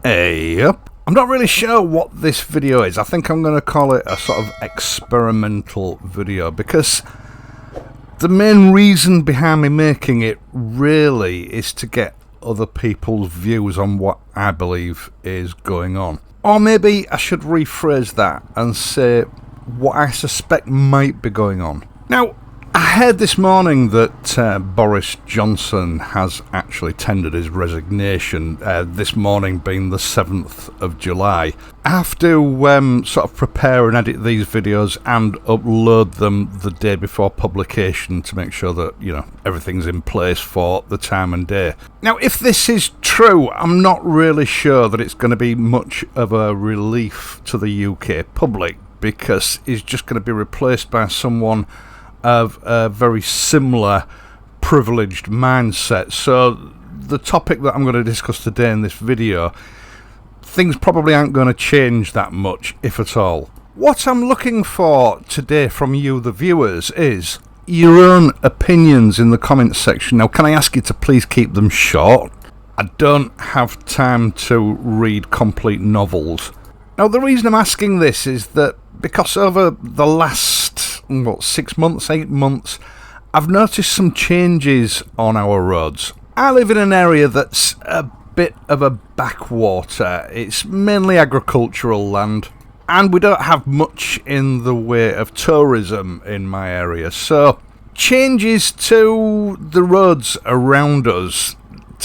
Yep. I'm not really sure what this video is. I think I'm going to call it a sort of experimental video because the main reason behind me making it really is to get other people's views on what I believe is going on. Or maybe I should rephrase that and say what I suspect might be going on. Now, I heard this morning that Boris Johnson has actually tendered his resignation, this morning being the 7th of July. I have to sort of prepare and edit these videos and upload them the day before publication to make sure that, you know, everything's in place for the time and day. Now, if this is true, I'm not really sure that it's going to be much of a relief to the UK public, because he's just going to be replaced by someone of a very similar privileged mindset. So the topic that I'm going to discuss today in this video, things probably aren't going to change that much, if at all. What I'm looking for today from you, the viewers, is your own opinions in the comments section. Now, can I ask you to please keep them short? I don't have time to read complete novels. Now, the reason I'm asking this is that because over the last 6 months, 8 months, I've noticed some changes on our roads. I live in an area that's a bit of a backwater. It's mainly agricultural land, and we don't have much in the way of tourism in my area. So changes to the roads around us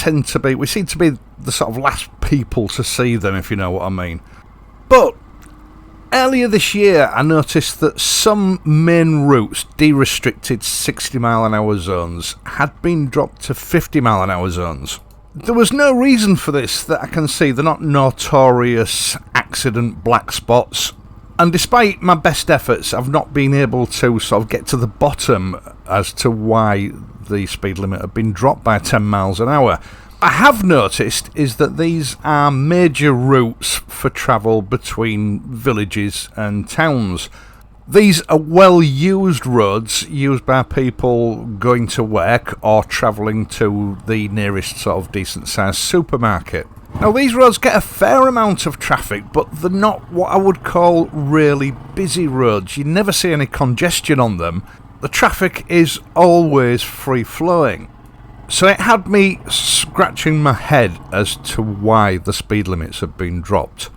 we seem to be the sort of last people to see them, if you know what I mean. But earlier this year, I noticed that some main routes, de-restricted 60-mile-an-hour zones, had been dropped to 50-mile-an-hour zones. There was no reason for this that I can see. They're not notorious accident black spots. And despite my best efforts, I've not been able to sort of get to the bottom as to why the speed limit had been dropped by 10 miles an hour. I have noticed is that these are major routes for travel between villages and towns. These are well-used roads used by people going to work or travelling to the nearest sort of decent-sized supermarket. Now, these roads get a fair amount of traffic, but they're not what I would call really busy roads. You never see any congestion on them. The traffic is always free-flowing. So it had me scratching my head as to why the speed limits have been dropped.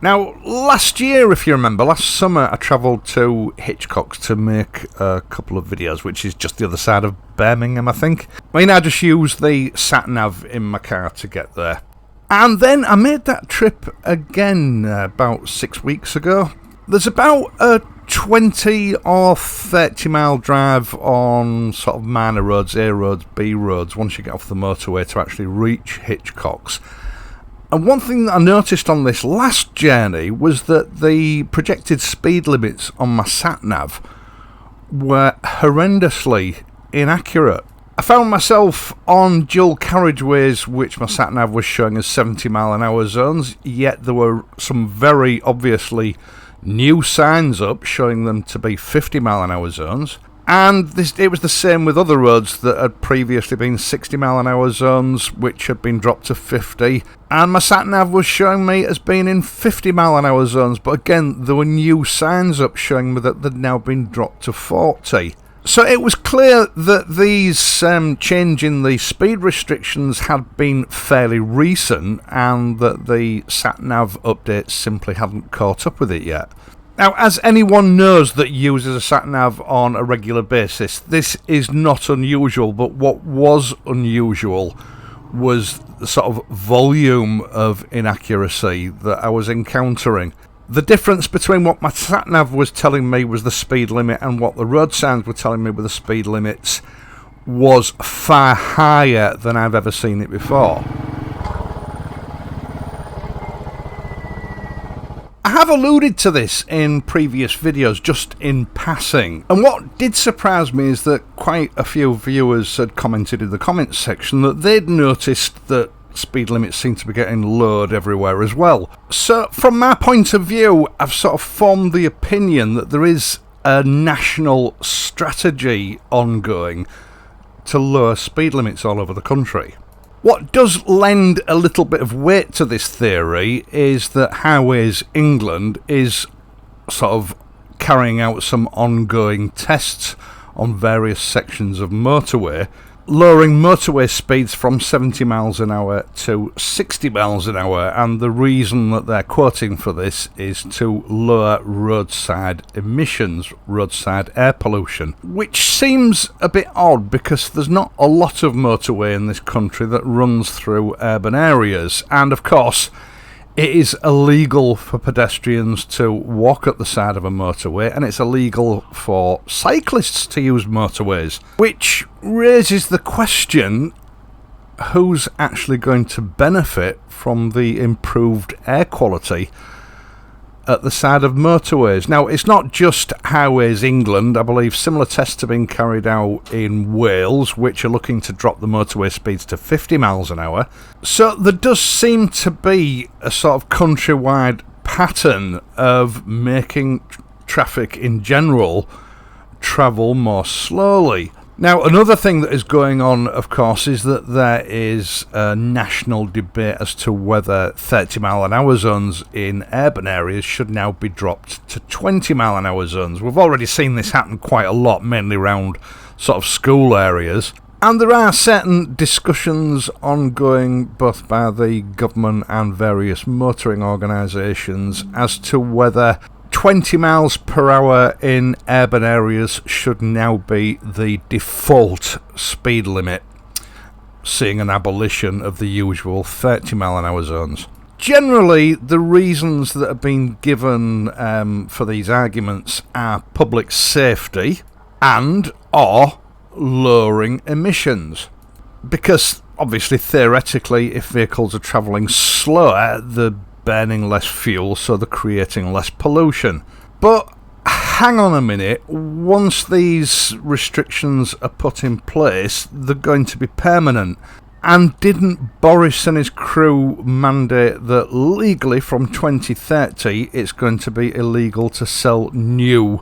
Now, last year, if you remember, last summer, I travelled to Hitchcock's to make a couple of videos, which is just the other side of Birmingham, I think. I mean, I just used the sat-nav in my car to get there. And then I made that trip again about 6 weeks ago. There's about a 20 or 30 mile drive on sort of minor roads, A roads, B roads, once you get off the motorway to actually reach Hitchcock's. And one thing that I noticed on this last journey was that the projected speed limits on my sat-nav were horrendously inaccurate. I found myself on dual carriageways which my sat-nav was showing as 70-mile-an-hour zones, yet there were some very obviously new signs up showing them to be 50-mile-an-hour zones. And it was the same with other roads that had previously been 60-mile-an-hour zones, which had been dropped to 50. And my sat-nav was showing me as being in 50-mile-an-hour zones, but again, there were new signs up showing me that they'd now been dropped to 40. So it was clear that these change in the speed restrictions had been fairly recent, and that the sat-nav updates simply hadn't caught up with it yet. Now, as anyone knows that uses a sat-nav on a regular basis, this is not unusual, but what was unusual was the sort of volume of inaccuracy that I was encountering. The difference between what my sat-nav was telling me was the speed limit and what the road signs were telling me were the speed limits was far higher than I've ever seen it before. I have alluded to this in previous videos, just in passing, and what did surprise me is that quite a few viewers had commented in the comments section that they'd noticed that speed limits seem to be getting lowered everywhere as well. So from my point of view, I've sort of formed the opinion that there is a national strategy ongoing to lower speed limits all over the country. What does lend a little bit of weight to this theory is that Highways England is sort of carrying out some ongoing tests on various sections of motorway, lowering motorway speeds from 70 miles an hour to 60 miles an hour, and the reason that they're quoting for this is to lower roadside emissions, roadside air pollution, which seems a bit odd because there's not a lot of motorway in this country that runs through urban areas, and of course it is illegal for pedestrians to walk at the side of a motorway, and it's illegal for cyclists to use motorways, which raises the question, who's actually going to benefit from the improved air quality at the side of motorways? Now, it's not just Highways England. I believe similar tests are being carried out in Wales, which are looking to drop the motorway speeds to 50 miles an hour. So there does seem to be a sort of countrywide pattern of making traffic in general travel more slowly. Now, another thing that is going on, of course, is that there is a national debate as to whether 30 mile an hour zones in urban areas should now be dropped to 20 mile an hour zones. We've already seen this happen quite a lot, mainly around sort of school areas. And there are certain discussions ongoing both by the government and various motoring organisations as to whether 20 miles per hour in urban areas should now be the default speed limit, seeing an abolition of the usual 30 mile an hour zones. Generally, the reasons that have been given for these arguments are public safety and or lowering emissions. Because obviously, theoretically, if vehicles are travelling slower, the burning less fuel, so they're creating less pollution. But hang on a minute, once these restrictions are put in place, they're going to be permanent. And didn't Boris and his crew mandate that legally from 2030 it's going to be illegal to sell new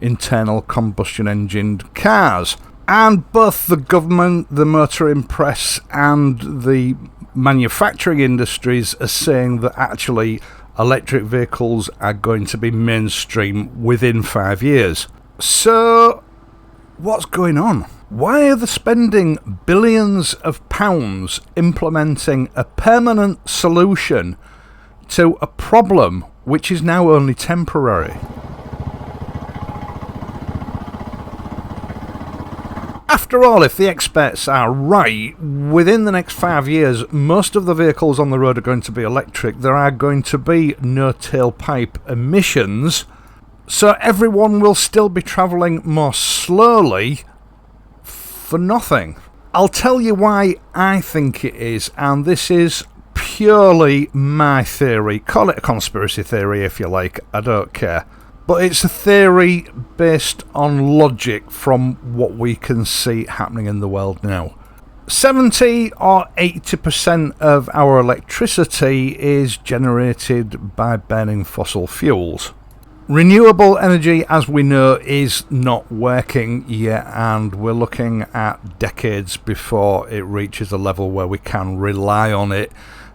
internal combustion engined cars? And both the government, the motoring press and the manufacturing industries are saying that actually electric vehicles are going to be mainstream within 5 years. So what's going on? Why are they spending billions of pounds implementing a permanent solution to a problem which is now only temporary? After all, if the experts are right, within the next 5 years, most of the vehicles on the road are going to be electric. There are going to be no tailpipe emissions, so everyone will still be travelling more slowly for nothing. I'll tell you why I think it is, and this is purely my theory. Call it a conspiracy theory if you like, I don't care. But it's a theory based on logic from what we can see happening in the world now. 70 or 80% of our electricity is generated by burning fossil fuels. Renewable energy, as we know, is not working yet, and we're looking at decades before it reaches a level where we can rely on it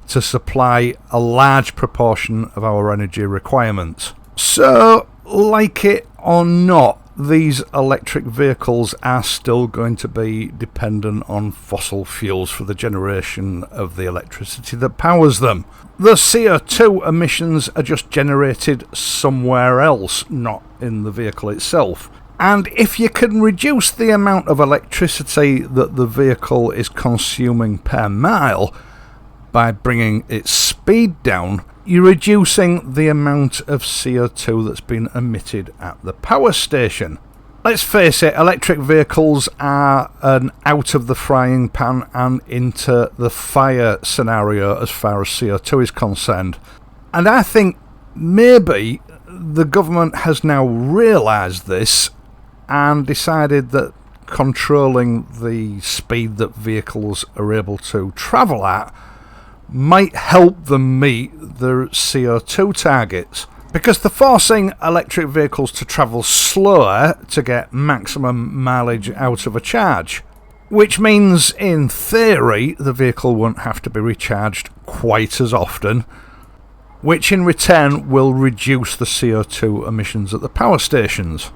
to supply a large proportion of our energy requirements. So, like it or not, these electric vehicles are still going to be dependent on fossil fuels for the generation of the electricity that powers them. The CO2 emissions are just generated somewhere else, not in the vehicle itself. And if you can reduce the amount of electricity that the vehicle is consuming per mile by bringing its speed down, you're reducing the amount of CO2 that's been emitted at the power station. Let's face it, electric vehicles are an out of the frying pan and into the fire scenario as far as CO2 is concerned. And I think maybe the government has now realised this and decided that controlling the speed that vehicles are able to travel at might help them meet their CO2 targets, because they're forcing electric vehicles to travel slower to get maximum mileage out of a charge. which means in theory the vehicle won't have to be recharged quite as often, which in return will reduce the CO2 emissions at the power stations.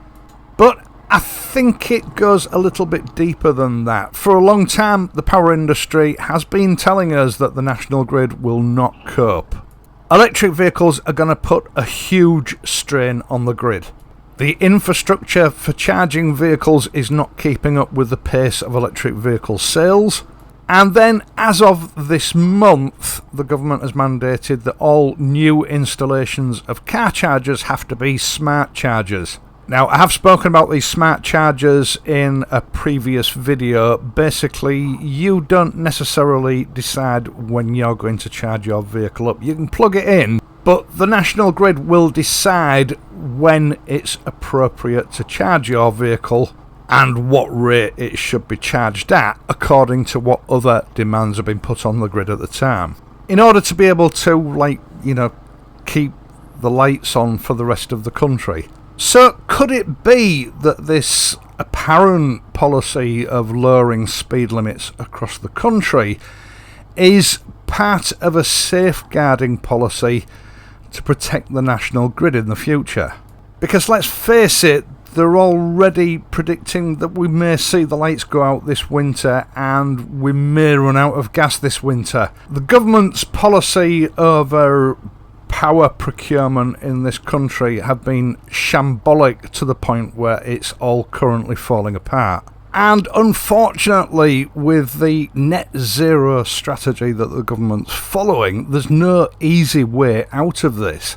But I think it goes a little bit deeper than that. For a long time, the power industry has been telling us that the national grid will not cope. Electric vehicles are going to put a huge strain on the grid. The infrastructure for charging vehicles is not keeping up with the pace of electric vehicle sales. And then, as of this month, the government has mandated that all new installations of car chargers have to be smart chargers. Now, I have spoken about these smart chargers in a previous video. Basically, you don't necessarily decide when you're going to charge your vehicle up. You can plug it in, but the national grid will decide when it's appropriate to charge your vehicle and what rate it should be charged at, according to what other demands have been put on the grid at the time. In order to be able to, keep the lights on for the rest of the country. So could it be that this apparent policy of lowering speed limits across the country is part of a safeguarding policy to protect the national grid in the future? Because let's face it, they're already predicting that we may see the lights go out this winter and we may run out of gas this winter. The government's policy over power procurement in this country have been shambolic to the point where it's all currently falling apart. And unfortunately, with the net zero strategy that the government's following, there's no easy way out of this.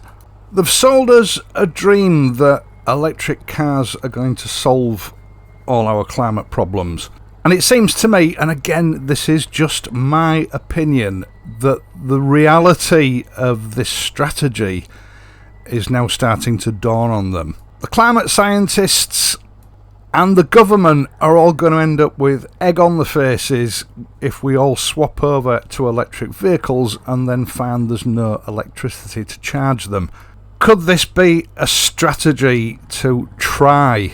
They've sold us a dream that electric cars are going to solve all our climate problems. And it seems to me, and again, this is just my opinion, that the reality of this strategy is now starting to dawn on them. The climate scientists and the government are all going to end up with egg on the faces if we all swap over to electric vehicles and then find there's no electricity to charge them. Could this be a strategy to try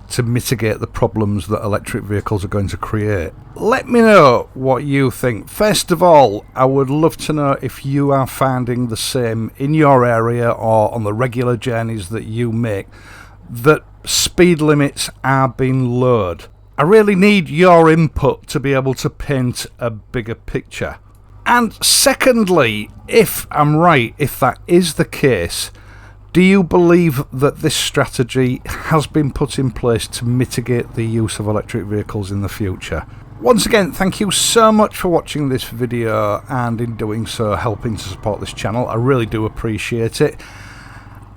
to mitigate the problems that electric vehicles are going to create? Let me know what you think. First of all, I would love to know if you are finding the same in your area or on the regular journeys that you make, that speed limits are being lowered. I really need your input to be able to paint a bigger picture. And secondly, if I'm right, if that is the case, do you believe that this strategy has been put in place to mitigate the use of electric vehicles in the future? Once again, thank you so much for watching this video and in doing so helping to support this channel. I really do appreciate it.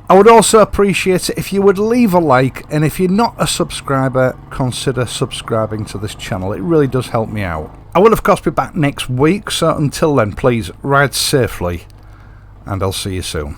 I would also appreciate it if you would leave a like, and if you're not a subscriber, consider subscribing to this channel. It really does help me out. I will of course be back next week, so until then please ride safely and I'll see you soon.